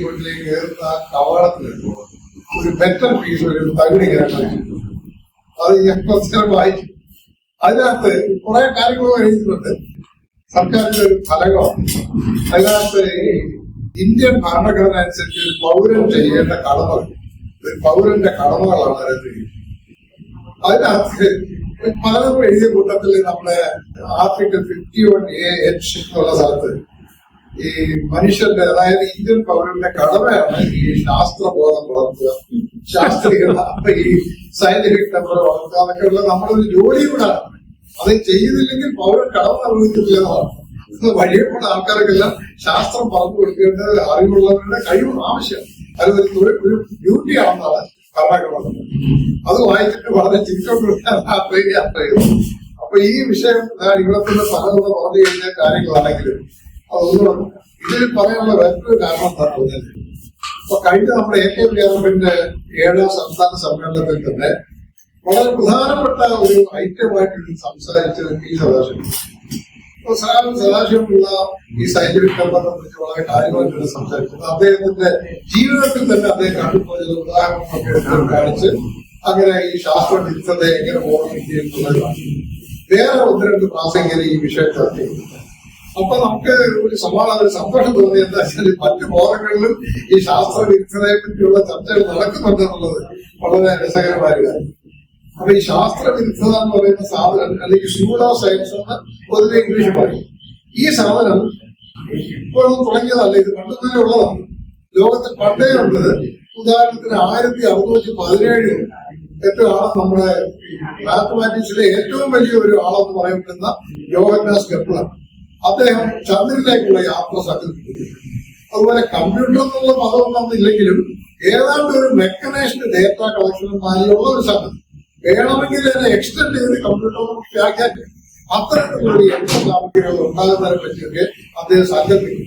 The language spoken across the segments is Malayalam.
വീട്ടിലേക്ക് കയറുന്ന കവാടത്തിലുണ്ട് ഒരു മെറ്റൽ പീസ് ഒരു തകിടി കേട്ടാണ്. അത് ഞാൻ കുറച്ചേരം വായിക്കും. അതിനകത്ത് കുറെ കാര്യങ്ങൾ എഴുതിയിട്ടുണ്ട്. സർക്കാരിന്റെ ഒരു ഫലകമാണ്. അതിനകത്ത് ഇന്ത്യൻ ഭരണഘടന അനുസരിച്ച് ഒരു പൗരൻ ചെയ്യേണ്ട കടമകൾ, ഒരു പൗരന്റെ കടമകളാണ് അതിനകത്ത്. അതിനകത്ത് പലരും എഴുതിയ കൂട്ടത്തിൽ നമ്മുടെ ആർട്ടിക്കിൾ 51A(H) എന്നുള്ള സ്ഥലത്ത് ഈ മനുഷ്യന്റെ, അതായത് ഇന്ത്യൻ പൗരന്റെ കടമയാണ് ഈ ശാസ്ത്രബോധം വളർത്തുക, ശാസ്ത്രീയത, ഈ സയന്റിഫിക് ടെമ്പർ വളർത്തുക, അതൊക്കെ ഉള്ള നമ്മളൊരു ജോലി കൂടാണ്. അത് ചെയ്തില്ലെങ്കിൽ പൗരൻ കടമ നിർവഹിച്ചിട്ടില്ലെന്നാണ്. വഴിയെപ്പോഴുള്ള ആൾക്കാർക്കെല്ലാം ശാസ്ത്രം പറഞ്ഞു കൊടുക്കേണ്ടത് അറിവുള്ളവരുടെ കഴിവ് ആവശ്യം, അത് ഒരു ഡ്യൂട്ടിയാണെന്നാണ് ഭരണഘടന. അത് വായിച്ചിട്ട് വളരെ ചിരിച്ചോണ്ട് യാത്ര ചെയ്തു. അപ്പൊ ഈ വിഷയം ഇവിടെ തന്നെ പലതവണ പറഞ്ഞു കഴിഞ്ഞ കാര്യങ്ങളാണെങ്കിലും അതൊന്നും ഇതിൽ പറയാനുള്ള വേറൊരു കാരണം എന്താ തോന്നിയത്. അപ്പൊ കഴിഞ്ഞ നമ്മുടെ AK ഗവൺമെന്റിന്റെ 7ാം സംസ്ഥാന സമ്മേളനത്തിൽ തന്നെ വളരെ പ്രധാനപ്പെട്ട ഒരു ഐറ്റമായിട്ട് സംസാരിച്ചത് P. സദാശിവം. അപ്പൊ സദാശിവമുള്ള ഈ സയന്റിഫിക് ടെമ്പറിനെ കുറിച്ച് വളരെ കാര്യമായിട്ട് സംസാരിച്ചത് അദ്ദേഹത്തിന്റെ ജീവിതത്തിൽ തന്നെ അദ്ദേഹം കണ്ടുപോയ ഉദാഹരണമൊക്കെ കാണിച്ച് അങ്ങനെ ഈ ശാസ്ത്ര വിരുദ്ധതയെ എങ്ങനെ ഓർമ്മിക്കുന്നുള്ളതാണ്. വേറെ 1-2 പ്രാസംഗികർ ഈ വിഷയം ചർച്ച ചെയ്യുന്നത്. അപ്പൊ നമുക്ക് ഒരു സന്തോഷം തോന്നി. എന്താ വെച്ചാൽ മറ്റു ബോധങ്ങളിലും ഈ ശാസ്ത്ര വിരുദ്ധതയെ പറ്റിയുള്ള ചർച്ചകൾ നടക്കുന്നുണ്ടെന്നുള്ളത് വളരെ രസകരമായ കാര്യം. അപ്പൊ ഈ ശാസ്ത്ര വിരുദ്ധത എന്ന് പറയുന്ന സാധനം, അല്ലെങ്കിൽ സ്യൂഡോ സയൻസ് എന്ന് പൊതുവെ ഇംഗ്ലീഷ് പറയും. ഈ സാധനം ഇപ്പോഴൊന്നും തുടങ്ങിയതല്ല, ഇത് പണ്ടുതന്നെ ഉള്ളതാണ്. ലോകത്തിൽ പണ്ടേ ഉണ്ട്. ഉദാഹരണത്തിന് 1617 ഏറ്റവും നമ്മുടെ മാത്തമാറ്റിക്സിലെ ഏറ്റവും വലിയ ഒരു ആളെന്ന് പറയപ്പെടുന്ന യോഹന്നാസ് കെപ്ലർ, അദ്ദേഹം ചന്ദ്രനിലേക്കുള്ള യാത്ര സങ്കല്പിക്കുന്നു. അതുപോലെ കമ്പ്യൂട്ടർ എന്നുള്ള പദമൊന്നും ഇല്ലെങ്കിലും ഏതാണ്ട് ഒരു മെക്കനൈസ്ഡ് ഡേറ്റ കളക്ഷനുമായുള്ള ഒരു സംഗതി വേണമെങ്കിൽ അതിനെ എക്സ്റ്റെൻഡ് ചെയ്ത് കമ്പ്യൂട്ടർ വ്യാഖ്യാനിക്കും. അത്തരത്തിലുള്ള യന്ത്രസാമഗ്രികൾ ഉണ്ടാകുന്നതിനെ പറ്റിയൊക്കെ അദ്ദേഹം സങ്കല്പിക്കും.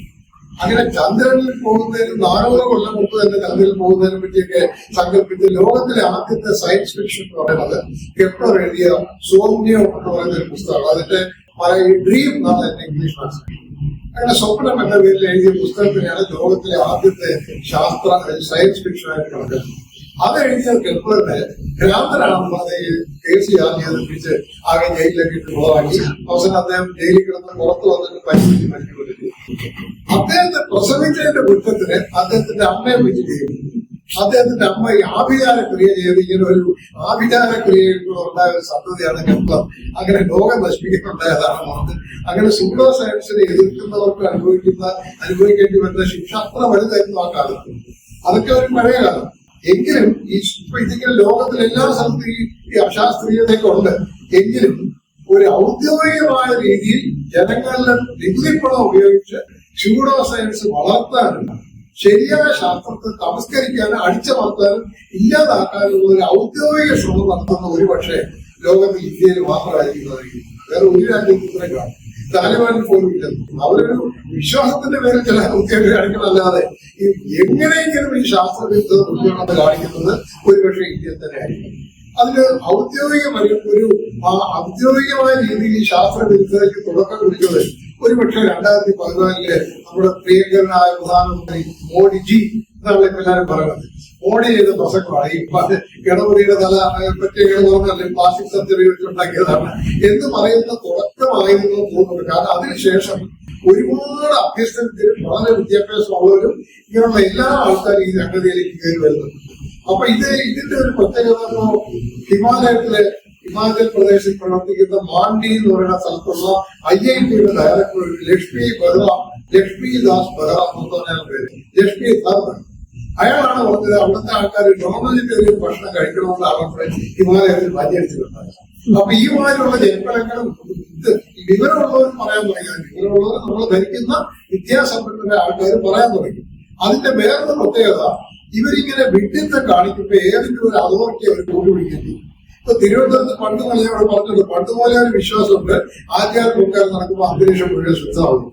അങ്ങനെ ചന്ദ്രനിൽ പോകുന്നതിന് 400 കൊല്ലം മുമ്പ് തന്നെ ചന്ദ്രനിൽ പോകുന്നതിനെ പറ്റിയൊക്കെ സങ്കല്പിച്ച് ലോകത്തിലെ ആദ്യത്തെ സയൻസ് ഫിക്ഷൻ എന്ന് പറയുന്നത് കെപ്ലർ എഴുതിയ സോംനിയോ എന്ന് പറയുന്ന ഒരു പുസ്തകമാണ്. അതിന്റെ ഡ്രീം എന്നാണ് എന്റെ ഇംഗ്ലീഷ് മനസ്സിലാക്കി. അങ്ങനെ സ്വപ്നം എന്ന പേരിൽ എഴുതിയ പുസ്തകത്തിനെയാണ് ലോകത്തിലെ ആദ്യത്തെ സയൻസ് ഫിക്ഷനായിട്ട് കണക്കാക്കുന്നത്. അത് എഴുതിയ കെപ്ലറിനെ ഭ്രാന്തനാണെന്ന് പറഞ്ഞ് കേസ് അവതരിപ്പിച്ച് ആകെ ജയിലിലേക്ക് ഇട്ട് പുറത്താക്കി. അവസാനം അദ്ദേഹം ജയിലിൽ കിടന്ന് പുറത്തു വന്നിട്ട് പരിസ്ഥിതി മരിച്ചുകൊണ്ടിരിക്കും. അദ്ദേഹത്തെ പ്രസവിച്ചതിന്റെ കുറ്റത്തിന് അദ്ദേഹത്തിന്റെ അമ്മയെ വെച്ച് ചെയ്യും. അദ്ദേഹത്തിന്റെ അമ്മ ഈ ആഭിചാരക്രിയ ചെയ്ത് ഇങ്ങനെ ഒരു ആഭിചാരക്രിയയിലൂടെ ഉണ്ടായ ഒരു സന്തതിയാണ് കെപ്ലർ. അങ്ങനെ ലോകം നശിപ്പിക്കുന്നുണ്ടായതാണ്. അങ്ങനെ സൂഡോ സയൻസിനെ എതിർക്കുന്നവർക്ക് അനുഭവിക്കേണ്ടി വരുന്ന ശിക്ഷ അത്ര വലുതായിരുന്നു ആ കാലത്ത്. അതൊക്കെ ഒരു പഴയ കാലം. എങ്കിലും ഇപ്പൊ ഇതിങ്ങനെ ലോകത്തിൽ എല്ലാ സ്ഥലത്തും ഈ അശാസ്ത്രീയതയൊക്കെ ഉണ്ട്. എങ്കിലും ഒരു ഔദ്യോഗികമായ രീതിയിൽ ജനങ്ങളുടെ നികുതിപ്പണം ഉപയോഗിച്ച് സ്യൂഡോ സയൻസ് വളർത്താനും ശരിയായ ശാസ്ത്രത്തെ തമസ്കരിക്കാനും അടിച്ചമർത്താനും ഇല്ലാതാക്കാനുള്ള ഒരു ഔദ്യോഗിക ശ്രമം നടത്തുന്ന ഒരുപക്ഷെ ലോകത്തിൽ ഇന്ത്യയിൽ മാത്രമായിരിക്കും. വേറെ ഒരു രാജ്യത്തിനെ കാണും. താലിബാനിൽ പോലും ഇല്ലെന്ന്. അവരൊരു വിശ്വാസത്തിന്റെ പേരിൽ ചില ഔദ്യോഗിക കാണിക്കുന്നതല്ലാതെ എങ്ങനെയെങ്കിലും ഈ ശാസ്ത്രവിരുദ്ധത മുന്നോട്ട് കാണിക്കുന്നത് ഒരുപക്ഷെ ഇന്ത്യയിൽ തന്നെ ആയിരിക്കും. അതിന് ഔദ്യോഗികമായ രീതിയിൽ ഈ ശാസ്ത്രവിരുദ്ധതയ്ക്ക് തുടക്കം കുറിച്ചത് ഒരുപക്ഷെ 2014 നമ്മുടെ പ്രിയങ്കരനായ പ്രധാനമന്ത്രി മോഡിജി എന്നാണ് എല്ലാവരും പറയുന്നത്. മോഡി ചെയ്ത പ്രസംഗമാണ്. ഈ ഗണപതിയുടെ തല പറ്റിയ പറഞ്ഞല്ലേ പ്ലാസ്റ്റിക് സർജറി വെച്ചുണ്ടാക്കിയതാണ് എന്ന് പറയുന്ന തുടക്കമായിരുന്നു തോന്നുന്നത്. കാരണം അതിനുശേഷം ഒരുപാട് അഭ്യസ്തരും വളരെ വിദ്യാഭ്യാസമുള്ളവരും ഇങ്ങനെയുള്ള എല്ലാ ആൾക്കാരും ഈ സംഗതിയിലേക്ക് കയറി വരുന്നുണ്ട്. അപ്പൊ ഇതിന്റെ ഒരു പ്രത്യേകത ഹിമാചൽ പ്രദേശിൽ പ്രവർത്തിക്കുന്ന മാണ്ഡി എന്ന് പറയുന്ന സ്ഥലത്തുള്ള IITയുടെ ഡയറക്ടർ ലക്ഷ്മി ദാസ് ബെഹ്റ എന്ന് പറഞ്ഞ പേര്, ലക്ഷ്മി ധർമ്മ, അയാളാണ് പറഞ്ഞത് അവിടുത്തെ ആൾക്കാർ നോർമലിറ്റേറിയൻ ഭക്ഷണം കഴിക്കണമെന്ന് അവർക്ക് ഹിമാലയത്തിൽ പരിഹരിച്ചിട്ടുണ്ടായി. അപ്പൊ ഈ മാതിരിയുള്ള ജനഫലങ്ങളും വിവരമുള്ളവരും പറയാൻ തുടങ്ങി. വിവരമുള്ളവർ നമ്മൾ ധരിക്കുന്ന വിദ്യാസമ്പന്നരായ ആൾക്കാർ പറയാൻ തുടങ്ങി. അതിന്റെ വേറൊരു പ്രത്യേകത, ഇവരിങ്ങനെ വിഡ്ഢിത്തം കാണിക്കുമ്പോ ഏതെങ്കിലും ഒരു അതോറിറ്റി അവർ കൂട്ടുപിടിക്കേണ്ടി. ഇപ്പൊ തിരുവനന്തപുരത്ത് പണ്ട് ഞങ്ങൾ പറഞ്ഞിട്ടുണ്ട്, പണ്ട് പോലെ ഒരു വിശ്വാസമുണ്ട് ആചാരക്കാർ നടക്കുമ്പോൾ അന്തരീക്ഷം മുഴുവൻ ശുദ്ധമാകും.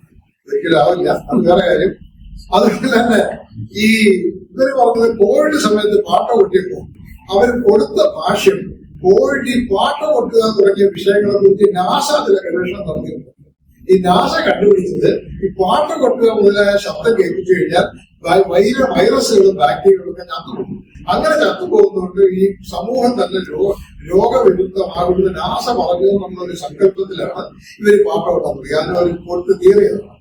ഒരിക്കലും ആവില്ല, അത് വേറെ കാര്യം. അതുകൊണ്ട് തന്നെ ഈ ഇവര് പറഞ്ഞത് കോവിഡ് സമയത്ത് പാട്ട കൊട്ടിയപ്പോ അവർ കൊടുത്ത ഭാഷ്യം കോവിഡ് ഈ പാട്ട കൊട്ടുക തുടങ്ങിയ വിഷയങ്ങളെ കുറിച്ച് നാസ ചില ഗവേഷണം നടത്തിയിട്ടുണ്ട്. ഈ നാസ കണ്ടുപിടിച്ചത് ഈ പാട്ട് കൊട്ടുക മുതലായ ശബ്ദം കേൾപ്പിച്ചു കഴിഞ്ഞാൽ വൈറസുകളും ബാക്ടീരിയകളും ഒക്കെ ചത്തുപോകും. അങ്ങനെ ചത്തുപോകുന്നതുകൊണ്ട് ഈ സമൂഹം തന്നെ രോഗവിരുദ്ധമാകുന്നത് നാസ പറഞ്ഞു എന്നുള്ളൊരു സങ്കല്പത്തിലാണ് ഇവര് പാട്ട് കൊണ്ടുവന്നത്. ഞാനും ഒരു കൊടുത്ത്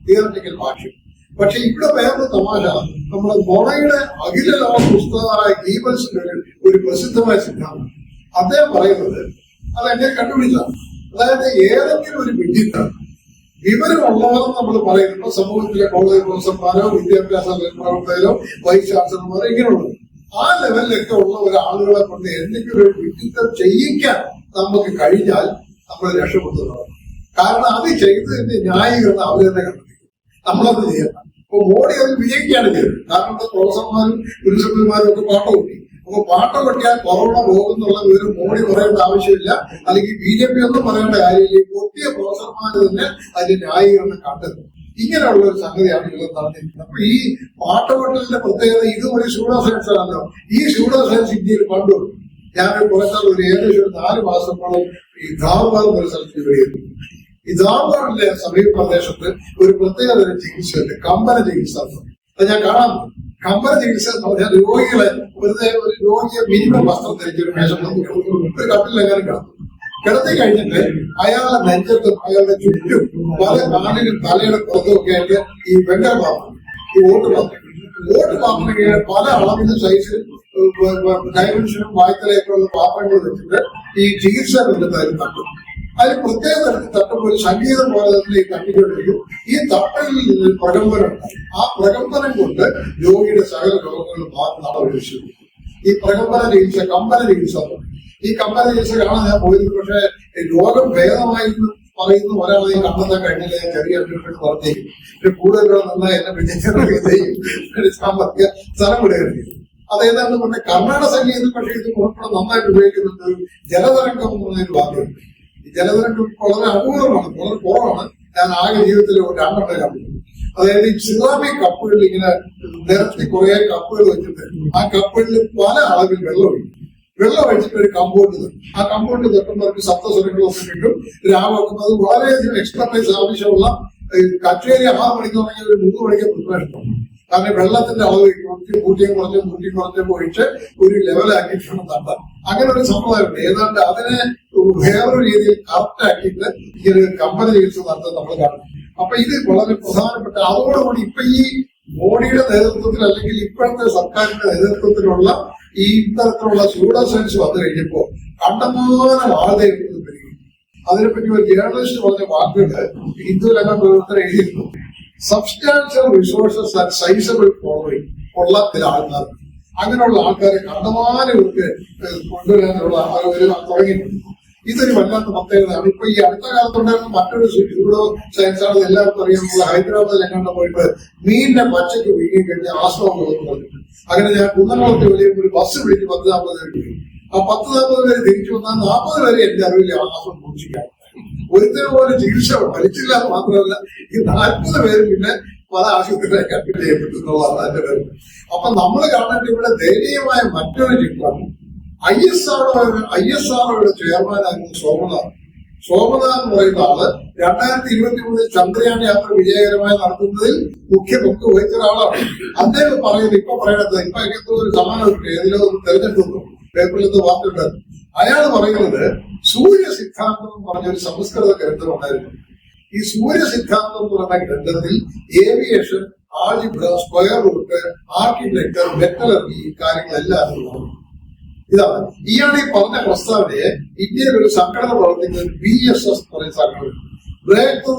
തിയററ്റിക്കൽ ഭാഷ്യം. പക്ഷെ ഇവിടെ വേറൊരു തമാശ, നമ്മുടെ മൊറയുടെ അഖില ലോക പുസ്തകമായ ഗീബൽസിന്റെ ഒരു പ്രസിദ്ധമായ സിദ്ധാന്തം. അദ്ദേഹം പറയുന്നത് അതെങ്ങനെ കണ്ടുപിടിച്ചതാണ്. അതായത് ഏതെങ്കിലും ഒരു വിദ്യക്കാണ് വിവരമുള്ളവരെന്ന് നമ്മൾ പറയുമ്പോൾ സമൂഹത്തിലെ കോളേജ് പ്രൊഫസർമാരോ വിദ്യാഭ്യാസ പ്രവർത്തകരോ വൈസ് ചാൻസലർമാരോ ഇങ്ങനെയുള്ളത് ആ ലെവലിലൊക്കെ ഉള്ള ഒരാളുകളെ കൊണ്ട് എന്തെങ്കിലും ഒരു വിഡിത്തം ചെയ്യിക്കാൻ നമുക്ക് കഴിഞ്ഞാൽ നമ്മൾ രക്ഷപ്പെടുത്തുന്നതാണ്. കാരണം അത് ചെയ്തതിന്റെ ന്യായീകരണം അവർ തന്നെ കണ്ടെത്തിക്കും, നമ്മളത് ചെയ്യണം. അപ്പൊ മോഡി അതിൽ വിജയിക്കുകയാണ് ചെയ്തത്. കാരണം പ്രൊഫസർമാരും പ്രിൻസിപ്പൽമാരും ഒക്കെ പാട്ട് കൊട്ടി. അപ്പൊ പാട്ട് കൊട്ടിയാൽ കൊറോണ പോകുന്നുള്ള വിവരം മോഡി പറയേണ്ട ആവശ്യമില്ല, അല്ലെങ്കിൽ BJP ഒന്നും പറയേണ്ട കാര്യമില്ല. പൊട്ടിയ പ്രൊഫസർമാർ തന്നെ അതിന്റെ ന്യായീകരണം കണ്ടെത്തും. ഇങ്ങനെയുള്ള ഒരു സംഗതിയാണ് ഇവിടെ നടന്നിരിക്കുന്നത്. അപ്പൊ ഈ പാട്ടുകൊട്ടലിന്റെ പ്രത്യേകത ഇത് ഒരു സ്യൂഡോ സയൻസ് ആണല്ലോ. ഈ സ്യൂഡോ സയൻസ് ഇന്ത്യയിൽ കണ്ടുള്ളൂ. ഞാൻ കുറച്ചാൽ ഏകദേശം 4 മാസത്തോളം ഈ ധാർവാഡ് എന്ന സ്ഥലത്ത് ജോലി ചെയ്തു. ഈ ധാർവാഡിലെ സമീപ പ്രദേശത്ത് ഒരു പ്രത്യേക തരം ചികിത്സയുണ്ട്, കമ്പന ചികിത്സ. അത് ഞാൻ കാണാൻ കമ്പന ചികിത്സ എന്ന് പറഞ്ഞാൽ രോഗികളെ വെറുതെ ഒരു രോഗിയെ മിനിമം വസ്ത്രം ധരിച്ചൊരു മേശം ഒരു കട്ടിലെങ്ങനെ കിടന്നു കിടത്തി കഴിഞ്ഞിട്ട് അയാളുടെ നെഞ്ചത്തും അയാളുടെ ചുറ്റും പല കാലിലും തലയുടെ പുറത്തുമൊക്കെ ആയിട്ട് ഈ വെങ്കല പാത്രം, ഈ വോട്ട് പാത്രം പല അളവിലും സൈസിൽ ഡയമെൻഷനും വായ്ത്തലയൊക്കെയുള്ള പാത്രങ്ങൾ വെച്ചിട്ട് ഈ ചികിത്സ കൊണ്ടുവരും തട്ടും. അതിൽ പ്രത്യേക തരത്തിൽ തട്ടുമ്പോൾ ഒരു സംഗീതം പോലെ തന്നെ ഈ തട്ടിക്കൊണ്ടിരിക്കും. ഈ തട്ടലിൽ നിന്ന് പ്രകമ്പനം ഉണ്ടായി. ആ പ്രകമ്പനം കൊണ്ട് രോഗിയുടെ സകല രോഗങ്ങളും മാറുന്നതാണ് ഒരു വിഷയം. ഈ പ്രകമ്പന ചികിത്സ, കമ്പന ചികിത്സ. ഈ കമ്പന ചികിത്സ കാണാൻ ഞാൻ പോയത്. പക്ഷെ രോഗം ഭേദമായി പറയുന്ന ഒരാളെ ഈ കണ്ടെത്താൻ കഴിഞ്ഞില്ല. ഞാൻ ചെറിയ അന്വേഷണം നടത്തിയേക്കും. പിന്നെ കൂടുതലുള്ള നന്നായി എന്നെ വിജയിക്കുകയും സാമ്പത്തിക സ്ഥലം വിടുകയും. അതേതാണ്ട് പറഞ്ഞ കർണാടക സംഗീതത്തിൽ പക്ഷേ ഇത് കുറച്ചുകൂടെ നന്നായിട്ട് ഉപയോഗിക്കുന്നുണ്ട്. ജലതരംഗം എന്ന് പറഞ്ഞൊരു വാദ്യമുണ്ട്. ഈ ജലതരംഗം വളരെ അപൂർവമാണ്, വളരെ കുറവാണ്. ഞാൻ ആകെ ജീവിതത്തിൽ 2 കണ്ടിട്ടുണ്ട്. അതായത് ഈ ഇസ്ലാമിക് കപ്പുകളിൽ ഇങ്ങനെ നിരത്തി കുറെ കപ്പുകൾ വെച്ചിട്ട് ആ കപ്പുകളിൽ പല അളവിൽ വെള്ളം ഒഴിച്ചിട്ട് ഒരു കമ്പൗണ്ട് തരും. ആ കമ്പൗണ്ട് തട്ടുന്നവർക്ക് സപ്തസ്വരങ്ങളൊക്കെ കിട്ടും, രാഗമൊക്കെ. അത് വളരെയധികം എക്സ്പെർട്ടൈസ് ആവശ്യമുള്ള കച്ചേരി 6 മണിക്ക് തുടങ്ങിയ ഒരു 3 മണിക്ക് പ്രിപ്പറേഷൻ തുടങ്ങും. കാരണം വെള്ളത്തിന്റെ അളവ് കൂട്ടിയും കുറച്ചും ഒഴിച്ച് ഒരു ലെവലാക്കിയിട്ടാണ് തട്ടാൻ. അങ്ങനെ ഒരു സമ്പ്രദായമുണ്ട്. ഏതാണ്ട് അതിനെ വേറൊരു രീതിയിൽ കറക്റ്റ് ആക്കിയിട്ട് ഈ ഒരു കമ്പന ചികിത്സ നടത്താൻ നമ്മൾ കാണും. അപ്പൊ ഇത് വളരെ പ്രധാനപ്പെട്ട. അതോടുകൂടി ഇപ്പൊ ഈ മോഡിയുടെ നേതൃത്വത്തിൽ അല്ലെങ്കിൽ ഇപ്പോഴത്തെ സർക്കാരിന്റെ നേതൃത്വത്തിലുള്ള ഈ ഇത്തരത്തിലുള്ള സ്യൂഡോ സയൻസ് വന്നു കഴിഞ്ഞപ്പോ കണ്ടമാനം ആളുകൾ വരികയും അതിനെപ്പറ്റി ഒരു ജേർണലിസ്റ്റ് പറഞ്ഞ വാക്കുകൾ ഹിന്ദു രംഗം പ്രവർത്തനം എഴുതിയിരുന്നു. Substantial resources and sizeable following ഉള്ള ചില ആൾക്കാർ, അങ്ങനെയുള്ള ആൾക്കാരെ കണ്ടമാനം ഇവർക്ക് കൊണ്ടുവരാനുള്ള തുടങ്ങിയിട്ടുണ്ട്. ഇതൊരു വല്ലാത്ത പ്രത്യേകതയാണ്. ഇപ്പൊ ഈ അടുത്ത കാലത്തുണ്ടായിരുന്ന മറ്റൊരു സ്യൂഡോ സയൻസ് ആണ് എല്ലാവർക്കും അറിയാനുള്ള ഹൈദരാബാദിൽ എങ്ങാണ്ട് പോയിട്ട് മീനിന്റെ പച്ചയ്ക്ക് വീങ്ങി കഴിഞ്ഞാൽ ആശ്രമം പറഞ്ഞിട്ടുണ്ട്. അങ്ങനെ ഞാൻ കുന്നംകുളത്ത് വലിയ ഒരു ബസ് പിടിച്ച് 10-40 പേര് പോയി. ആ 10-40 പേര് തിരിച്ചു വന്നാൽ 40 പേര് എന്റെ അറിവിൽ ആശ്രമം പൂജിക്കാൻ ഒരുത്തരം പോലെ ചികിത്സ ഫലിച്ചില്ല എന്ന് മാത്രമല്ല ഈ 40 പേര് പിന്നെ പല ആശുപത്രികളെ അഡ്മിറ്റ് ചെയ്യപ്പെട്ടു എന്നുള്ളതാണ് അതിന്റെ പേര്. അപ്പൊ നമ്മൾ കാണേണ്ട ഇവിടെ ദയനീയമായ മറ്റൊരു ചിത്രം ISROയുടെ ചെയർമാനായിരുന്നു സോമനാഥ്. സോമനാഥ് എന്ന് പറയുന്ന ആള് 2023 ചന്ദ്രയാൻ യാത്ര വിജയകരമായി നടത്തുന്നതിൽ മുഖ്യ പങ്ക് വഹിച്ച ഒരാളാണ്. അദ്ദേഹം പറയുന്നത് ഇപ്പൊ പറയണത് ഇപ്പൊ എന്തോ ഒരു സമാനമുണ്ട്, ഏതിലോ തെരഞ്ഞെടുത്തു പേപ്പറിലത്തെ വാർത്തയുണ്ടായിരുന്നു. അയാൾ പറയുന്നത് സൂര്യ സിദ്ധാന്തം എന്ന് പറഞ്ഞൊരു സംസ്കൃത ഗ്രന്ഥം ഉണ്ടായിരുന്നു. ഈ സൂര്യ സിദ്ധാന്തം എന്ന് പറഞ്ഞ ഗ്രന്ഥത്തിൽ aviation, algebra, square root, architecture, metallurgy ഈ കാര്യങ്ങളെല്ലാം ഉണ്ടാവും. ഇതാണ് ഇയാൾ ഈ പറഞ്ഞ പ്രസ്താവനയെ ഇന്ത്യയിൽ ഒരു സംഘടന പ്രവർത്തിക്കുന്നത് BSS എന്ന് പറയുന്ന സംഘടന, ബ്രേക്ക്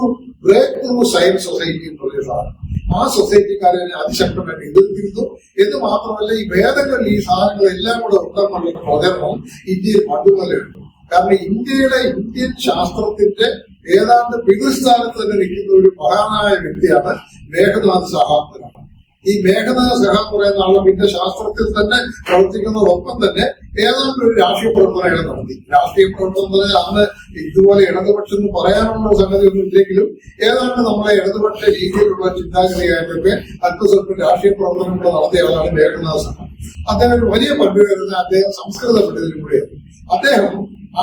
ത്രൂ സയൻസ് സൊസൈറ്റി എന്ന് പറയുന്ന സാധനം. ആ സൊസൈറ്റിക്കാരെ അതിശക്തമായിട്ട് എതിർത്തിരുന്നു. എന്ന് മാത്രമല്ല ഈ വേദങ്ങളിൽ ഈ സാധനങ്ങളെല്ലാം കൂടെ ഉണ്ടെന്നുള്ള പ്രചരണം ഇന്ത്യയിൽ പണ്ടുപോലെയുണ്ട്. കാരണം ഇന്ത്യൻ ശാസ്ത്രത്തിന്റെ ഏതാണ്ട് പിതൃസ്ഥാനത്ത് തന്നെ നിൽക്കുന്ന ഒരു മഹാനായ വ്യക്തിയാണ് മേഘനാഥ് സഹാബ്ദ. ഈ മേഘനാഥ് സഹാബ് പറയുന്ന ആളെ പിന്നെ ശാസ്ത്രത്തിൽ തന്നെ പ്രവർത്തിക്കുന്നതോടൊപ്പം തന്നെ ഏതാണ്ട് ഒരു രാഷ്ട്രീയ പ്രവർത്തനങ്ങൾ നടത്തി. രാഷ്ട്രീയ പ്രവർത്തനം അന്ന് ഇതുപോലെ ഇടതുപക്ഷം എന്ന് പറയാനുള്ള സംഗതിയൊന്നും ഇല്ലെങ്കിലും ഏതാണ്ട് നമ്മളെ ഇടതുപക്ഷ രീതിയിലുള്ള ചിന്താഗതിയായിട്ടൊക്കെ അല്പസ്വല്പം രാഷ്ട്രീയ പ്രവർത്തനങ്ങൾ നടത്തിയ ആളാണ് മേഘനാഥ് സഹാബ്. അദ്ദേഹം ഒരു വലിയ പണ്ഡിതനായിരുന്നു. അദ്ദേഹം സംസ്കൃത പണ്ഡിതനും കൂടിയായിരുന്നു. അദ്ദേഹം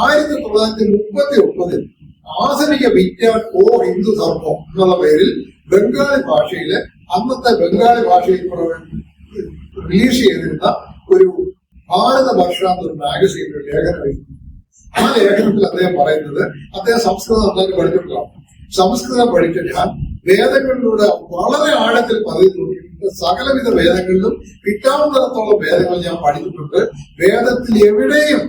1939 ആധുനിക വിജ്ഞാൻ ഓ ഹിന്ദു ധർമ്മം എന്നുള്ള പേരിൽ ബംഗാളി ഭാഷയില് അന്നത്തെ ബംഗാളി ഭാഷയിൽ റിലീസ് ചെയ്തിരുന്ന ഒരു ഭാരത വർഷ എന്നൊരു മാഗസീനിൽ ഒരു ലേഖനം എഴുതി. ആ ലേഖനത്തിൽ അദ്ദേഹം പറയുന്നത് അദ്ദേഹം സംസ്കൃതം നന്നായിട്ട് പഠിച്ചിട്ടുള്ളതാണ്. സംസ്കൃതം പഠിച്ച ഞാൻ വേദങ്ങളിലൂടെ വളരെ ആഴത്തിൽ പതിവ് നോക്കിയിട്ടുണ്ട്. സകലവിധ വേദങ്ങളിലും കിട്ടാവുന്നിടത്തോളം വേദങ്ങൾ ഞാൻ പഠിച്ചിട്ടുണ്ട്. വേദത്തിൽ എവിടെയും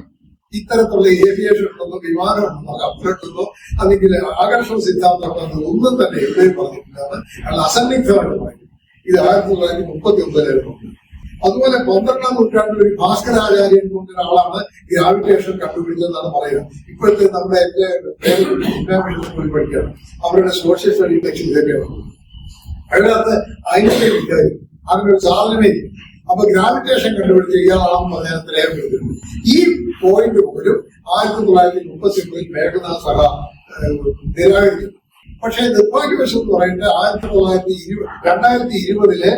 ഇത്തരത്തിലുള്ള ഏവിയേഷൻ ഉണ്ടെന്നോ വിമാനം ഉണ്ടെന്നോ കപ്പലുണ്ടെന്നോ അല്ലെങ്കിൽ ആകർഷണ സിദ്ധാന്തം ഉണ്ടെന്നോ ഒന്നും തന്നെ എവിടെയും പറഞ്ഞിട്ടില്ലാന്ന് അയാൾ അസന്നിഗ്ധമായിട്ട് പറയും. ഇത് 1939 അതുപോലെ 12ാം നൂറ്റാണ്ടിൽ ഒരു ഭാസ്കരാചാര്യൻ കൊണ്ട് ഒരാളാണ് ഗ്രാവിറ്റേഷൻ കണ്ടുപിടിച്ചതെന്നാണ് പറയുക. ഇപ്പോഴത്തെ നമ്മുടെ പോയി പഠിക്കുകയാണ്. അവരുടെ സോഷ്യൽ സ്റ്റഡി ടെക്സ്റ്റ് ഇതൊക്കെയാണ്. അതിനകത്ത് അതിന്റെ വിചാരം അങ്ങനെ ഒരു സാധനമേ ഇല്ല. അപ്പൊ ഗ്രാവിറ്റേഷൻ കണ്ടുപിടിച്ച ഇയാളാണെന്ന് അദ്ദേഹത്തെ രേഖപ്പെടുത്തിയിട്ടുണ്ട്. ഈ പോയിന്റ് പോലും 1939 മേഘനാഥ് സഹ നിരാകരിച്ചു. പക്ഷേ നിർഭാഗ്യവശം എന്ന് പറയുന്നത് 2020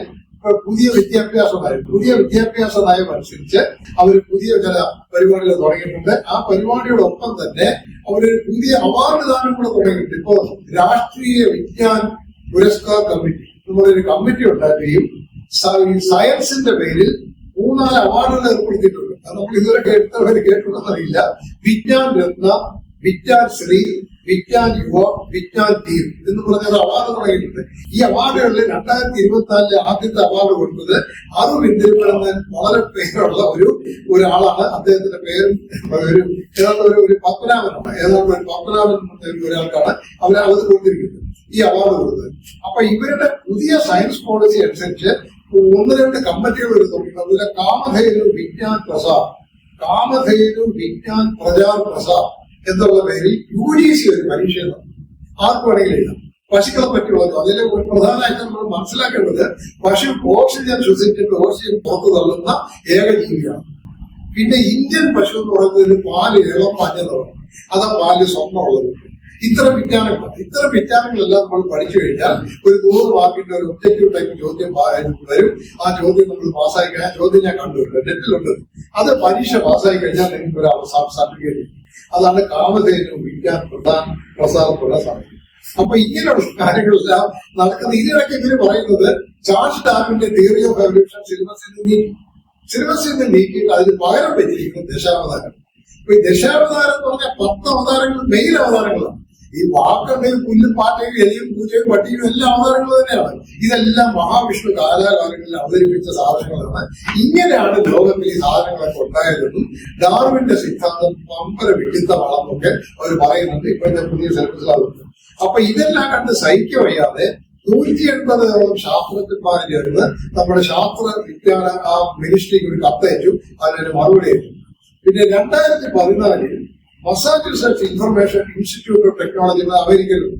പുതിയ വിദ്യാഭ്യാസ നയം അനുസരിച്ച് അവർ പുതിയ ചില പരിപാടികൾ തുടങ്ങിയിട്ടുണ്ട്. ആ പരിപാടിയോടൊപ്പം തന്നെ അവരൊരു പുതിയ അവാർഡ് ദാനം കൂടെ തുടങ്ങിയിട്ടുണ്ട്. ഇപ്പോ രാഷ്ട്രീയ വിജ്ഞാൻ പുരസ്കാർ കമ്മിറ്റി നമ്മളൊരു കമ്മിറ്റി ഉണ്ടാക്കുകയും സയൻസിന്റെ പേരിൽ 3-4 അവാർഡുകൾ ഏർപ്പെടുത്തിയിട്ടുണ്ട്. അത് നമ്മൾ ഇതുവരെ കേട്ടിട്ടുണ്ടെന്നറിയില്ല. വിജ്ഞാൻ രത്ന, വിജ്ഞാൻ ശ്രീ, വിജ്ഞാൻ യുവ, വിജ്ഞാൻ ടീം എന്ന് പറഞ്ഞൊരു അവാർഡ് തുടങ്ങിയിട്ടുണ്ട്. ഈ അവാർഡുകളിൽ 2024 ആദ്യത്തെ അവാർഡ് കൊടുത്തത് അറിവിൽ വളരെ പേരുള്ള ഒരാളാണ്. അദ്ദേഹത്തിന്റെ പേരും ഒരു പത്മനാഭനാണ്. ഏതാണ്ട് ഒരു പത്മനാഭൻ ഒരാൾക്കാണ് അത് കൊടുത്തിരിക്കുന്നത്, ഈ അവാർഡ് കൊടുത്തത്. അപ്പൊ ഇവരുടെ പുതിയ സയൻസ് പോളിസി അനുസരിച്ച് 1-2 കമ്മിറ്റികൾ വരുന്നുണ്ട്. അതുപോലെ കാമധേനു വിജ്ഞാൻ പ്രസാദ്, കാമധേനു വിജ്ഞാൻ പ്രചാർ പ്രസാദ് എന്നുള്ള പേരിൽ UGC ഒരു പരീക്ഷ ആർക്ക് വേണമെങ്കിലും എഴുതാം. പശുക്കളെ പറ്റിയുള്ളത് അതിൽ പ്രധാനമായിട്ട് നമ്മൾ മനസ്സിലാക്കേണ്ടത് പശു ഓക്സിജൻ ശ്വസിച്ചിട്ട് ഓക്സിജൻ പുറത്തു തള്ളുന്ന ഏക ജീവിയാണ്. പിന്നെ ഇന്ത്യൻ പശു എന്ന് പറയുന്നത് പാല് ഇളം മഞ്ഞ നിറം, അതാ പാല് സ്വർണ്ണമുള്ളത്. ഇത്തരം വിജ്ഞാനങ്ങളെല്ലാം നമ്മൾ പഠിച്ചു കഴിഞ്ഞാൽ ഒരു 100 മാർക്കിന്റെ ഒരു ഒബ്ജക്റ്റീവ് ടൈപ്പ് ചോദ്യം വരും. ആ ചോദ്യം നമ്മൾ പാസ്സായി കഴിഞ്ഞാൽ ചോദ്യം ഞാൻ കണ്ടുണ്ട്, നെറ്റിലുണ്ട്. അത് പരീക്ഷ പാസ്സായി കഴിഞ്ഞാൽ നിങ്ങൾക്ക് ഒരു സർട്ടിഫിക്കറ്റ്. അതാണ് കാമധേനു വിജ്ഞാൻ പ്രസാദത്തുള്ള സമയം. അപ്പൊ ഇങ്ങനെയുള്ള കാര്യങ്ങളെല്ലാം നടക്കുന്ന. ഇതിനൊക്കെ ഇവര് പറയുന്നത് ചാൾസ് ഡാർവിന്റെ തിയറി ഓഫ് എവല്യൂഷൻ സിലബസിൽ നിന്ന് നീക്കിയിട്ട് അതിന് പകരം വെച്ചിരിക്കുന്നത് ദശാവതാരം. അപ്പൊ ഈ ദശാവതാരം എന്ന് പറഞ്ഞാൽ 10 അവതാരങ്ങൾ മെയിൻ അവതാരങ്ങളാണ്. ഈ വാക്കണ്ടയും പുല്ലും പാറ്റയും എലിയും പൂച്ചയും പട്ടിയും എല്ലാ അവതാരങ്ങൾ തന്നെയാണ്. ഇതെല്ലാം മഹാവിഷ്ണു കാലാകാലങ്ങളിൽ അവതരിപ്പിച്ച സാധനങ്ങളാണ്. ഇങ്ങനെയാണ് ലോകത്തിൽ ഈ സാധനങ്ങളൊക്കെ ഉണ്ടായതെന്നും ഡാർവിന്റെ സിദ്ധാന്തം പമ്പര വിഡിത്തമാണെന്നൊക്കെ അവർ പറയുന്നുണ്ട്. ഇപ്പോഴത്തെ പുതിയ സിലബസിലാകുന്നത്. അപ്പൊ ഇതെല്ലാം കണ്ട് സഹിക്കുക വയ്യാതെ 180ഓളം ശാസ്ത്രജ്ഞന്മാർ ചേർന്ന് നമ്മുടെ ശാസ്ത്ര വിജ്ഞാന ആ മിനിസ്ട്രിക്ക് ഒരു കത്തയച്ചു. അതിനൊരു മറുപടി അയച്ചു. പിന്നെ 2014 Massachusetts information institute of technology എന്ന അമേരിക്കയിലുണ്ട്.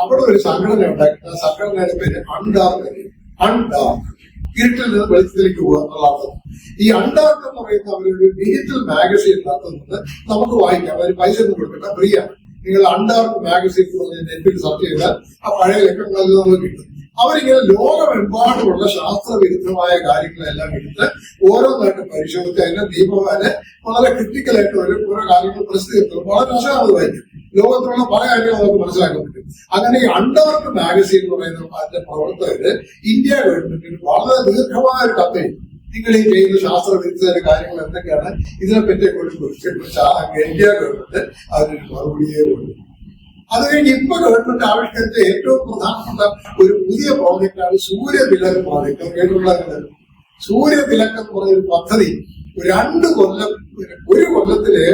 അവിടെ ഒരു സംഘടന ഉണ്ടാക്കി. ആ സംഘടനയുടെ പേര് അൺഡാർക്ക്. ഇരുട്ടിൽ നിന്ന് വെളിച്ചത്തിലേക്ക് പോകുക എന്നുള്ള അർത്ഥം. ഈ അൺഡാർക്ക് എന്ന് പറയുന്ന അവരൊരു ഡിജിറ്റൽ മാഗസീൻ നടത്തുന്നത് നമുക്ക് വായിക്കാം. അവർ പൈസ ഒന്നും കൊടുക്കണ്ട, ഫ്രീ ആണ്. നിങ്ങൾ അൺഡാർക്ക് മാഗസീൻ നെറ്റിൽ സെർച്ച് ചെയ്താൽ ആ പഴയ ലക്കങ്ങളെല്ലാം നമുക്ക് കിട്ടും. അവരിങ്ങനെ ലോകമെമ്പാടുമുള്ള ശാസ്ത്രവിരുദ്ധമായ കാര്യങ്ങളെല്ലാം എടുത്ത് ഓരോന്നായിട്ട് പരിശോധിച്ച് അതിന്റെ നിയമവാന് വളരെ ക്രിട്ടിക്കലായിട്ട് ഓരോ കാര്യങ്ങൾ പ്രസിദ്ധീകരിക്കും. വളരെ രസമാണ് വായിക്കും. ലോകത്തിലുള്ള പല കാര്യങ്ങളും നമുക്ക് മനസ്സിലാക്കാൻ പറ്റും. അങ്ങനെ ഈ അൺഡാർക്ക് മാഗസീൻ എന്ന് പറയുന്ന അതിന്റെ പ്രവർത്തകര് ഇന്ത്യ ഗവൺമെന്റിന് വളരെ ദീർഘമായ ഒരു കത്ത് നിങ്ങൾ ഈ ചെയ്യുന്ന ശാസ്ത്രവിരുദ്ധ കാര്യങ്ങൾ എന്തൊക്കെയാണ് ഇതിനെപ്പറ്റിയെ കുറിച്ച് ഇന്ത്യ ഗവൺമെന്റ് അതിനൊരു മറുപടിയെ കൊടുക്കും. അത് കഴിഞ്ഞ് ഇപ്പൊ ഗവൺമെന്റ് ആവിഷ്കരിച്ച ഏറ്റവും പ്രധാനപ്പെട്ട ഒരു പുതിയ പ്രോജക്റ്റാണ് സൂര്യതിലക് പ്രോജക്ട്. കേട്ടുള്ളത് സൂര്യതിലക് എന്ന് പറഞ്ഞൊരു പദ്ധതി 2 കൊല്ലം, ഒരു കൊല്ലത്തിലെ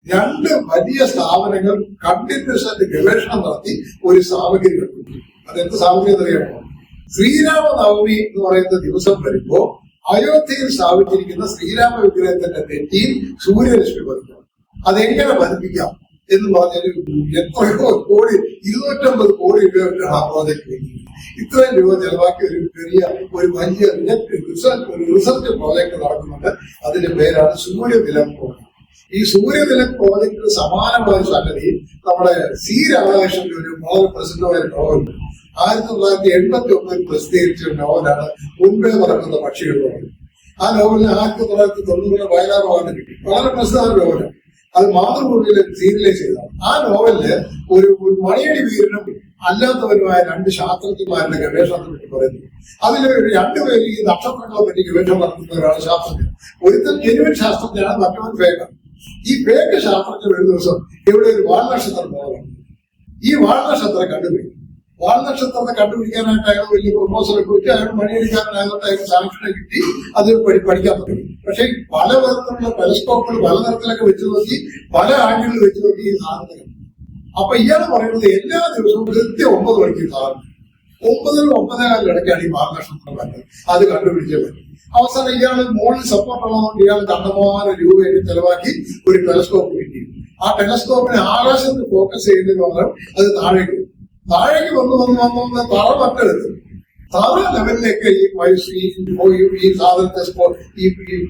2 വലിയ സ്ഥാപനങ്ങൾ കണ്ടിന്യൂസ് ആയിട്ട് ഗവേഷണം നടത്തി ഒരു സാമഗ്രി കണ്ടു. അതെന്ത് സാമഗ്രി എന്നറിയാമോ? ശ്രീരാമനവമി എന്ന് പറയുന്ന ദിവസം വരുമ്പോ അയോധ്യയിൽ സ്ഥാപിച്ചിരിക്കുന്ന ശ്രീരാമ വിഗ്രഹത്തിന്റെ നെറ്റിയിൽ സൂര്യരശ്മി പതിക്കണം. അതെങ്ങനെ പതിപ്പിക്കാം എന്ന് പറഞ്ഞൊരു എത്രയോ കോടി 250 കോടി രൂപയാണ് ആ പ്രോജക്ട് കഴിഞ്ഞത്. ഇത്രയും രൂപ ചെലവാക്കി ഒരു വലിയ റിസർച്ച് പ്രോജക്ട് നടക്കുന്നുണ്ട്. അതിന്റെ പേരാണ് സൂര്യതിലക് പ്രോജക്ട്. ഈ സൂര്യതിലക് പ്രോജക്ടിന് സമാനമായ സംഗതി നമ്മുടെ സി രാധാകൃഷ്ണന്റെ ഒരു വളരെ പ്രസിദ്ധമായ നോവലുണ്ട്. 1989 പ്രസിദ്ധീകരിച്ച ഒരു നോവലാണ് മുൻപേ പറക്കുന്ന പക്ഷികൾ നോവൽ. ആ നോവലിന് 1990 വയലാർ അവാർഡ് കിട്ടി. വളരെ പ്രസിദ്ധമായ നോവലാണ്. അത് മാതൃഭൂമിയിൽ സീരിയലൈസ് ചെയ്തതാണ്. ആ നോവലില് ഒരു മണിയടി വീരനും അല്ലാത്തവരുമായ രണ്ട് ശാസ്ത്രജ്ഞന്മാരുടെ ഗവേഷണത്തെ പറ്റി പറയുന്നു. അതിൽ രണ്ടുപേര് ഈ നക്ഷത്രങ്ങളെ പറ്റി ഗവേഷണം നടത്തുന്നവരാണ് ശാസ്ത്രജ്ഞർ. ഒരുത്തൻ ജെനുവൻ ശാസ്ത്രജ്ഞനാണ്, മറ്റവൻ ഫേക്കാണ്. ഈ ഫേക്ക് ശാസ്ത്രജ്ഞർ ഒരു ദിവസം ഇവിടെ ഒരു വാൽനക്ഷത്രം പോകണം. ഈ വാൽനക്ഷത്രം കണ്ടുപിടിക്കും. വാൽനക്ഷത്രത്തെ കണ്ടുപിടിക്കാനായിട്ട് അയാൾ വലിയ പ്രൊപ്പോസലൊക്കെ വെച്ച് അയാൾ മണിയടിക്കാരനായതുകൊണ്ട് അയാൾക്ക് സാങ്ഷനെ കിട്ടി, അത് പഠിക്കാൻ തുടങ്ങി. പക്ഷെ പല തരത്തിലുള്ള ടെലസ്കോപ്പുകൾ പലതരത്തിലൊക്കെ വെച്ച് നോക്കി, പല ആംഗിളിൽ വെച്ച് നോക്കി ഈ സാധനം. അപ്പൊ ഇയാൾ പറയുന്നത് എല്ലാ ദിവസവും കൃത്യം 9 മണിക്ക് സാധനം 9-നും 9:15 ഇടയ്ക്കാണ് ഈ വാൽനക്ഷത്രം കണ്ടത്. അത് കണ്ടുപിടിച്ചേ പറ്റും. അവസാനം ഇയാൾ മോളിൽ സപ്പോർട്ട് ഉള്ളതുകൊണ്ട് ഇയാൾ കണ്ടമാനം രൂപയായിട്ട് ചെലവാക്കി ഒരു ടെലസ്കോപ്പ് കിട്ടി. ആ ടെലസ്കോപ്പിനെ ആകാശത്ത് ഫോക്കസ് ചെയ്യുന്നതിന് പകരം അത് താഴേക്ക് വന്ന് തറ മറ്റെടുത്ത് തറ ലെവലിലേക്ക് ഈ സാധനത്തെ ഈ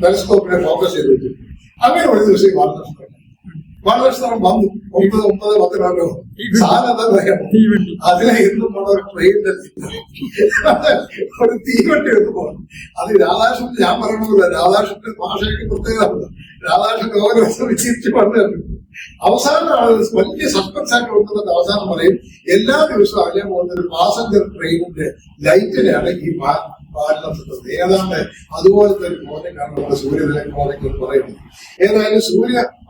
ടെലസ്കോപ്പിനെ ഫോക്കസ് ചെയ്ത് വെച്ചു. അങ്ങനെ ഒരു ദിവസം വാൽനക്ഷത്രം വന്നു 9-10 സാധനം പറയാം. അതിനെ എന്നും വളരെ ട്രെയിനിന്റെ ഒരു തീവണ്ടി എന്ന് പോകും. അത് രാധാകൃഷ്ണൻ ഞാൻ പറയണമില്ല, രാധാകൃഷ്ണന്റെ ഭാഷയ്ക്ക് പ്രത്യേകത. രാധാകൃഷ്ണൻ ഓരോ വിചിരിച്ച് പറഞ്ഞു. അവസാനമാണ് വലിയ സസ്പെൻസ് ആയിട്ട് കൊടുക്കുന്നത്. അവസാനം പറയും എല്ലാ ദിവസവും അതിലെ പോകുന്ന ഒരു പാസഞ്ചർ ട്രെയിനിന്റെ ലൈറ്റിനെയാണ് ഈ വാൽനക്ഷത്രം. ഏതാണ്ട് അതുപോലത്തെ ഒരു പ്രോജക്റ്റാണ് നമ്മുടെ സൂര്യതിലക പ്രോജക്റ്റ് എന്ന് പറയുന്നത്. ഏതായാലും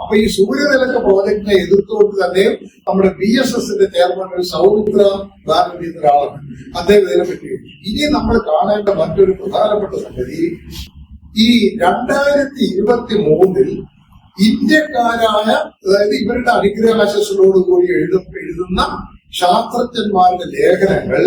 അപ്പൊ ഈ സൂര്യതിലക പ്രോജക്റ്റിനെ എതിർത്തുകൊണ്ട് തന്നെ നമ്മുടെ BSSന്റെ ചെയർമാൻ ഒരു സൗമിത്ര ബാനർജി എന്ന ഒരാളാണ്. അദ്ദേഹം ഇതിനെ പറ്റി ഇനി നമ്മൾ കാണേണ്ട മറ്റൊരു പ്രധാനപ്പെട്ട സംഗതി, ഈ 2023 ഇന്ത്യക്കാരായ, അതായത് ഇവരുടെ അനുഗ്രഹാശസ്സോടുകൂടി എഴുതുന്ന ശാസ്ത്രജ്ഞന്മാരുടെ ലേഖനങ്ങൾ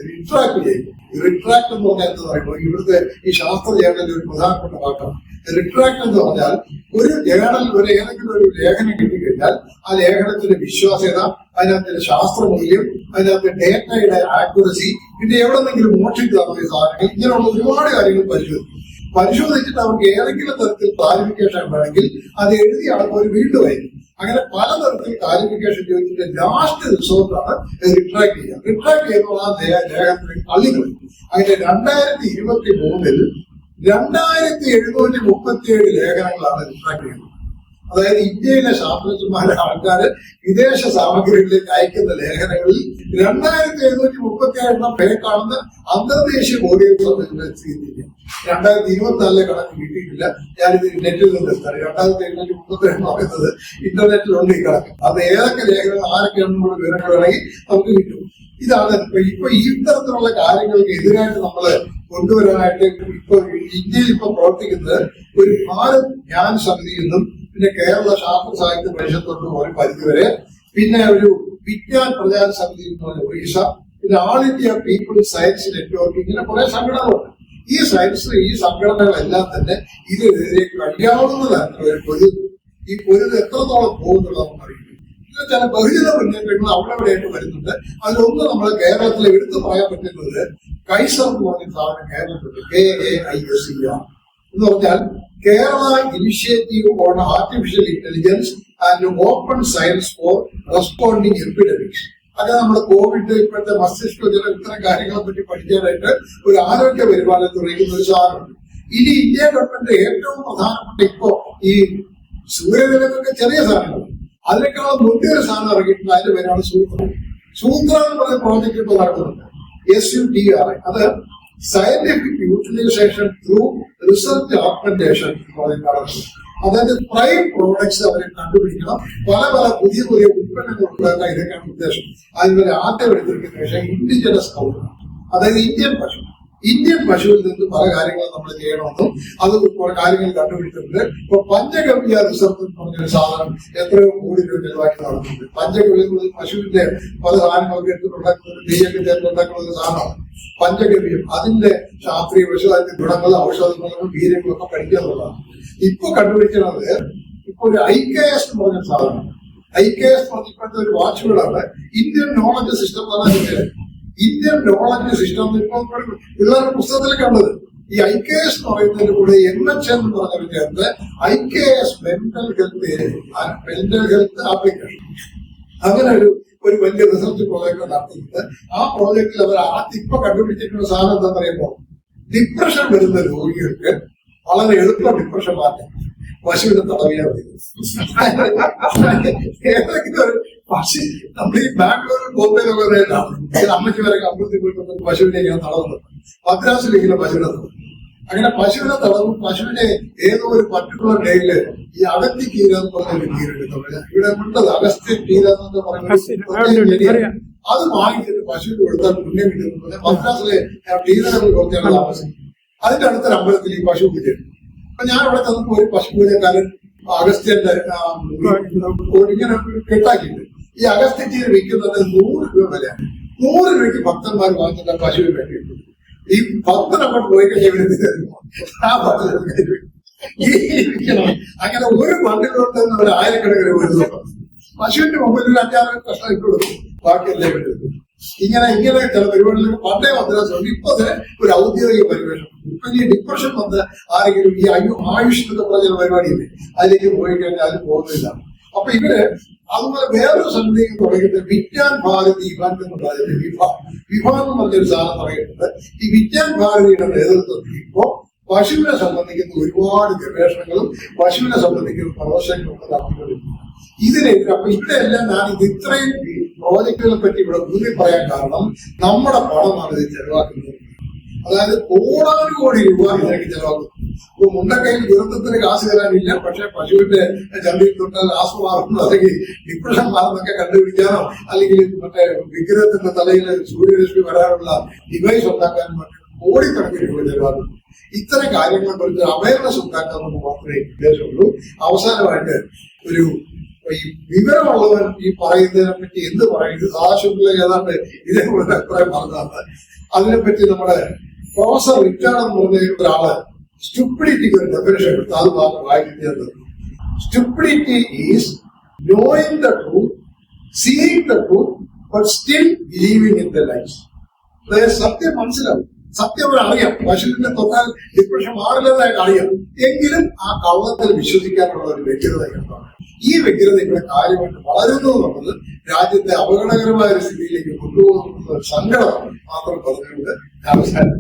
റിട്രാക്ട് ചെയ്യും. റിട്രാക്ട് എന്ന് പറഞ്ഞാൽ എന്താ പറയുമ്പോൾ ഇവിടുത്തെ ഈ ശാസ്ത്ര ജേണലിൽ ഒരു പ്രധാനപ്പെട്ട വാക്കാണ്. റിട്രാക്ട് എന്ന് പറഞ്ഞാൽ ഒരു ജേണൽ ഏതെങ്കിലും ഒരു ലേഖനം കിട്ടിക്കഴിഞ്ഞാൽ ആ ലേഖനത്തിന്റെ വിശ്വാസ്യത, അതിനകത്തിന്റെ ശാസ്ത്രമൂല്യം, അതിനകത്ത് ഡേറ്റയുടെ ആക്യുറസി, പിന്നെ എവിടെന്നെങ്കിലും മോഷിക്കാവുന്ന സാധനങ്ങൾ, ഇങ്ങനെയുള്ള ഒരുപാട് കാര്യങ്ങൾ പരിശോധിച്ചിട്ട് അവർക്ക് ഏതെങ്കിലും തരത്തിൽ ക്ലാരിഫിക്കേഷൻ വേണമെങ്കിൽ അത് എഴുതിയ ആൾക്കാർ വീണ്ടും ആയിരിക്കും. അങ്ങനെ പലതരത്തിൽ ക്ലാരിഫിക്കേഷൻ ചോദിച്ചിട്ട് ലാസ്റ്റ് റിസോർട്ടാണ് റിട്രാക്ട് ചെയ്യുക. റിട്രാക്ട് ചെയ്യുമ്പോൾ ആ ലേഖനത്തിൽ തള്ളിക്കളയും. അങ്ങനെ 2023 2737 ലേഖനങ്ങളാണ് റിട്രാക്ട് ചെയ്യുന്നത്. അതായത് ഇന്ത്യയിലെ ശാസ്ത്രജ്ഞന്മാരെ ആൾക്കാർ വിദേശ സാമഗ്രികളിലേക്ക് അയക്കുന്ന ലേഖനങ്ങളിൽ 2737 ഫേക്കാണെന്ന് അന്തർദേശീയ ബോഡികൾ സ്ഥിതിക്കുക. 2024 കണക്ക് കിട്ടിയിട്ടില്ല. ഞാനിത് നെറ്റിൽ നിന്ന് എടുത്താണ്. 2732 പറയുന്നത് ഇന്റർനെറ്റിലുണ്ട് ഈ കണക്ക്. അത് ഏതൊക്കെ ലേഖനങ്ങൾ ആരൊക്കെയാണെന്നുള്ള വിവരങ്ങൾ വേണമെങ്കിൽ നമുക്ക് കിട്ടും. ഇതാണ് ഇപ്പൊ ഈ തരത്തിലുള്ള കാര്യങ്ങൾക്ക് എതിരായിട്ട് നമ്മള് കൊണ്ടുവരാനായിട്ട് ഇപ്പൊ ഇന്ത്യയിൽ ഇപ്പൊ പ്രവർത്തിക്കുന്നത് ഒരു ഭാരത് ജ്ഞാൻ സമിതി എന്നും, പിന്നെ കേരള ശാസ്ത്ര സാഹിത്യ പരിഷത്തൊട്ടും ഒരു പരിധിവരെ, പിന്നെ ഒരു വിജ്ഞാൻ പ്രചാര സമിതി എന്ന് പറഞ്ഞ ഒറീസ, പിന്നെ ആൾ ഇന്ത്യ പീപ്പിൾ സയൻസ് നെറ്റ്വർക്ക്, ഇങ്ങനെ കുറെ സംഘടനകളുണ്ട്. ഈ സംഘടനകളെല്ലാം തന്നെ ഇതിനെതിരെ കഴിയാവുന്ന തരത്തിലുള്ള ഒരു പൊരുത്, ഈ പൊരുത് എത്രത്തോളം പോകുന്നുള്ളത് നമുക്കറിയില്ല. ചില ബഹുജന മുന്നേറ്റങ്ങൾ അവിടെയായിട്ട് വരുന്നുണ്ട്. അതിലൊന്ന് നമ്മൾ കേരളത്തിൽ എടുത്തു പറയാൻ പറ്റുന്നത് കൈസർ എന്ന് പറഞ്ഞ സാധനം കേരളത്തിൽ KAISER എന്ന് പറഞ്ഞാൽ Kerala initiative on artificial intelligence and open science for responding epidemics. അത് നമ്മുടെ കോവിഡ്, ഇപ്പോഴത്തെ മസ്തിഷ്കജ്വരം, ഇത്തരം കാര്യങ്ങളെ പറ്റി പഠിക്കാനായിട്ട് ഒരു ആരോഗ്യ പരിപാലനം തുടങ്ങിയ ഒരു സാധനമുണ്ട്. ഇനി ഇന്ത്യ ഗവൺമെന്റ് ഏറ്റവും പ്രധാനപ്പെട്ട ഇപ്പോ ഈ സൂര്യനിലക്കൊക്കെ ചെറിയ സാധനങ്ങൾ, അതിനേക്കാളും മുന്നേ ഒരു സാധനം ഇറങ്ങിയിട്ടുണ്ട്. അതിന്റെ പേരാണ് സൂത്ര എന്ന് പറയുന്ന പ്രോജക്റ്റ് ഇപ്പോൾ നടക്കുന്നുണ്ട്. SUTR. അത് scientific utilisation through research augmentation നടക്കുന്നത്. അതായത് പ്രൈം പ്രോഡക്ട്സ് അവരെ കണ്ടുപിടിക്കണം, പല പുതിയ ഉൽപ്പന്നങ്ങൾ ഉണ്ടാക്കാൻ. ഇതൊക്കെയാണ് ഉദ്ദേശം. അതിനൊരു ആദ്യം എടുത്തിരിക്കുന്ന ശേഷം ഇൻഡിജിനസ് കൗണ്ടർ, അതായത് ഇന്ത്യൻ പശുവിൽ നിന്ന് പല കാര്യങ്ങളും നമ്മൾ ചെയ്യണമെന്നും അത് കാര്യങ്ങൾ കണ്ടുപിടിച്ചിട്ടുണ്ട്. ഇപ്പൊ പഞ്ചഗവ്യ റിസർച്ച് എന്ന് പറഞ്ഞൊരു സാധനം എത്രയോ കോടി രൂപ ചെലവാക്കി നടത്തുന്നുണ്ട്. പഞ്ചഗവ്യ പശുവിന്റെ പല സാധനങ്ങളൊക്കെ എടുത്തിട്ടുണ്ടാക്കുന്നത്, നെയ്യൊക്കെ ചേർത്തുണ്ടാക്കുന്ന ഒരു സാധനമാണ് പഞ്ചഗവ്യം. അതിന്റെ ശാസ്ത്രീയ വശം, അതിന്റെ ഗുണങ്ങളും ഔഷധങ്ങളും വീര്യങ്ങളൊക്കെ പഠിക്കുക എന്നുള്ളതാണ്. ഇപ്പൊ കണ്ടുപിടിക്കുന്നത് ഇപ്പൊ ഒരു IKS എന്ന് പറഞ്ഞ സാധനം. IKS പറഞ്ഞിപ്പോഴത്തെ ഒരു വാച്ച്വേർഡാണ് ഇന്ത്യൻ നോളജ് സിസ്റ്റം എന്ന് പറഞ്ഞാൽ. ഇന്ത്യൻ നോളജ് സിസ്റ്റം ഇപ്പൊ പിള്ളേരുടെ പുസ്തകത്തിൽ കണ്ടത് ഈ IKS എന്ന് പറയുന്നതിന്റെ കൂടെ MHN എന്ന് പറഞ്ഞ ചേർത്ത് IKS മെന്റൽ ഹെൽത്ത് ആപ്ലിക്കേഷൻ, അങ്ങനെ ഒരു വലിയ റിസർച്ച് പ്രോജക്ട് നടത്തിയിട്ട് ആ പ്രോജക്റ്റിൽ അവർ ഇപ്പൊ കണ്ടുപിടിച്ചിട്ടുള്ള സാധനം എന്താ പറയുമ്പോ ഡിപ്രഷൻ വരുന്ന രോഗികൾക്ക് വളരെ എളുപ്പം ഡിപ്രഷൻ മാറ്റാം. പശുവിനെ തടവിയാ മതി. ഏതെങ്കിലും ഒരു പശു നമ്മൾ ഈ ബാംഗ്ലൂരിൽ ബോംബെയിലൊക്കെ റേറ്റാണ് അമ്മയ്ക്ക് വരെ അമ്പലത്തിൽ പോയിട്ട് പശുവിനെ ഇങ്ങനെ തടവുന്നുണ്ട്. മദ്രാസിലിങ്ങനെ പശുവിനെ തടവും. അങ്ങനെ പശുവിനെ തടവും. പശുവിനെ ഏതോ ഒരു പർട്ടിക്കുലർ ഡേയില് ഈ അഗത്തി കീര എന്ന് പറഞ്ഞൊരു കീരുണ്ട് ഇവിടെ ഉണ്ടത്. അഗസ്ത്യ കീര എന്ന് പറയുന്നത് അത് വാങ്ങിച്ചിട്ട് പശുവിന് കൊടുത്താൽ പുണ്യം കിട്ടുന്നത്. മദ്രാസിലെ ടീനറിൽ കുറച്ചാണ് താമസിക്കുന്നത്. അതിന്റെ അടുത്തൊരു അമ്പലത്തിൽ ഈ പശു പൂജ. അപ്പൊ ഞാൻ അവിടെ ചെന്നപ്പോ ഒരു പശു പൂജക്കാരൻ അഗസ്ത്യന്റെ ഇങ്ങനെ കെട്ടാക്കിയിട്ട് ഈ അഗസ്ത്യ കീര വിൽക്കുന്നത് 100 രൂപ വിലയാണ്. 100 രൂപയ്ക്ക് ഭക്തന്മാർ വാങ്ങിച്ചിട്ട് പശുവിന് വേണ്ടിയിട്ട് ഈ ഭക്തൻ അങ്ങോട്ട് പോയി കഴിഞ്ഞാൽ ആ ഭക്തൻ അങ്ങനെ ഒരു മണ്ണിലോട്ട് ഒരു ആയിരക്കണക്കിന് വരുന്നു. പശുവിന്റെ മുമ്പിൽ ഒരു 5-6 കഷ്ണം ഇട്ട് കൊടുക്കും. ബാക്കിയെല്ലാം എടുക്കും. ഇങ്ങനെ ചില പരിപാടികൾ പണ്ടേ മദ്രാസുണ്ട്. ഇപ്പൊ അതിന് ഒരു ഔദ്യോഗിക പരിവേഷം. ഇപ്പൊ ഈ ഡിപ്രഷൻ വന്ന് ആരെങ്കിലും ഈ ആയുഷ് എന്നൊക്കെ പറഞ്ഞ പരിപാടിയില്ലേ അതിലേക്ക് പോയി കഴിഞ്ഞാൽ അതിൽ പോകുന്നില്ല. അപ്പൊ ഇവര് അതുപോലെ വേറൊരു സംഗതി തുടങ്ങിയിട്ട് വിജ്ഞാൻ ഭാരതി ഇവന്റ് എന്ന് പറയുന്നത് വിഭ എന്ന് പറഞ്ഞൊരു സാധനം തുടങ്ങിയിട്ടുണ്ട്. ഈ വിജ്ഞാൻ ഭാരതിയുടെ നേതൃത്വത്തിൽ ഇപ്പോ പശുവിനെ സംബന്ധിക്കുന്ന ഒരുപാട് ഗവേഷണങ്ങളും പശുവിനെ സംബന്ധിക്കുന്ന പ്രദർശനങ്ങളും നടത്തിക്കൊണ്ടിരിക്കുന്നു. അപ്പൊ ഇവിടെയെല്ലാം ഞാൻ ഇത്രയും പ്രോജക്റ്റുകളെ പറ്റി ഇവിടെ ഊന്നി പറയാൻ കാരണം നമ്മുടെ പണമാണ് ഇത് ചെലവാക്കുന്നത്. അതായത് കോടാനുകോടി രൂപ ഇതിലേക്ക് ചെലവാക്കുന്നു. ഇപ്പൊ മുണ്ടക്കൈയിൽ ദുരന്തത്തിന് കാശ് തരാനില്ല. പക്ഷെ പശുവിന്റെ ചന്തയിൽ തൊട്ടാൽ ആസ്മ മാറുന്നു അല്ലെങ്കിൽ ഡിപ്രഷൻ മാറുന്നൊക്കെ കണ്ടുപിടിക്കാനോ അല്ലെങ്കിൽ മറ്റേ വിഗ്രഹത്തിന്റെ തലയിൽ സൂര്യരശ്മി വരാനുള്ള ഡിവൈസ് ഉണ്ടാക്കാനും മറ്റേ കോടിക്കണക്കിന് രൂപ ചെലവാക്കുന്നു. ഇത്തരം കാര്യങ്ങളെ കുറിച്ച് അവയർനെസ് ഉണ്ടാക്കാൻ നമുക്ക് മാത്രമേ ഉദ്ദേശമുള്ളൂ. അവസാനമായിട്ട് ഒരു ഈ വിവരമുള്ളവൻ ഈ പറയുന്നതിനെ പറ്റി എന്ത് പറയും? ഇത് സദാശിവപിള്ള ഏതാണ്ട് ഇതേപോലെ അഭിപ്രായം പറഞ്ഞതാണ്. അതിനെപ്പറ്റി നമ്മുടെ പ്രൊഫസർ റിച്ചാർഡ് എന്ന് പറഞ്ഞ ഒരാള് സ്റ്റുപ്പിഡിറ്റിക്ക് ഒരു ഡെഫിനിഷൻ എടുത്ത് അത് മാത്രം വായിക്കുന്നത്. Stupidity is knowing the truth, seeing the truth, but still believing in the life. അതായത് സത്യം മനസ്സിലാവും, സത്യം അറിയാം, പശുവിന്റെ തൊട്ടാൽ ഡിപ്രഷൻ മാറില്ലെന്നായിട്ട് അറിയാം, എങ്കിലും ആ കള്ളത്തിൽ വിശ്വസിക്കാനുള്ള ഒരു വ്യഗ്രത എന്താണ്? ഈ വ്യഗ്രത ഇവിടെ കാര്യമായിട്ട് വളരുന്നു എന്നുള്ളത് രാജ്യത്തെ അപകടകരമായ ഒരു സ്ഥിതിയിലേക്ക് കൊണ്ടുപോകുന്ന സങ്കടം മാത്രം പറഞ്ഞുകൊണ്ട് അവസാനം